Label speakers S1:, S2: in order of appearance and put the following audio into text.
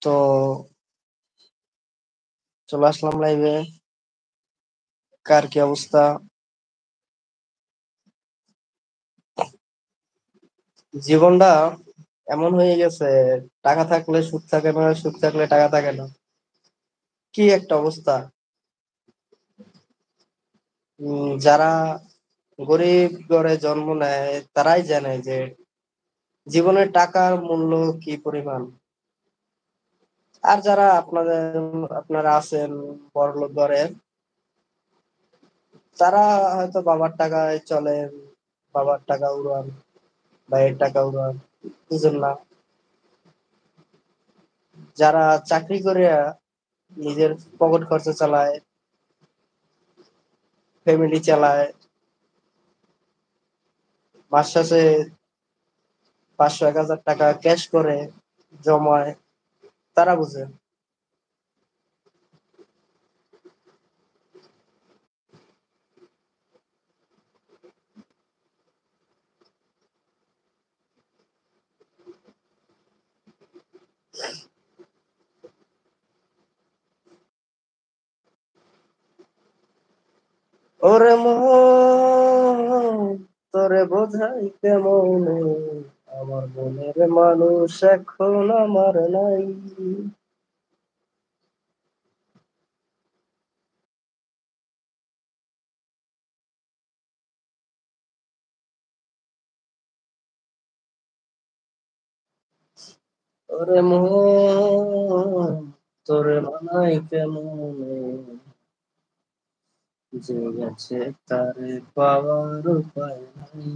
S1: তো চলে আসলাম লাইভে। কার কি অবস্থা? জীবনটা এমন হয়ে গেছে, টাকা থাকলে সুখ থাকে না, সুখ থাকলে টাকা থাকে না। কি একটা অবস্থা! যারা গরিব ঘরে জন্ম নেয় তারাই জানে যে জীবনের টাকার মূল্য কি পরিমাণ। আর যারা আপনারা আছেন বড়লোক ঘরের, তারা হয়তো বাবার টাকায় চলেন, বাবার টাকা উড়ান, ভাইয়ের টাকা উড়ান, বুঝেন না। যারা চাকরি করে নিজের পকেট খরচা চালায়, ফ্যামিলি চালায়, মাস শেষে 500-1000 টাকা ক্যাশ করে জমায়, তারা বুঝে। ওরে মন, তোরে বোঝাই কেমনে, আমার মনের মানুষ এখন আমার নাই। ওরে মন, তোরে মানাই কেমনে, যে গেছে তারে পাওয়ার উপায় নাই।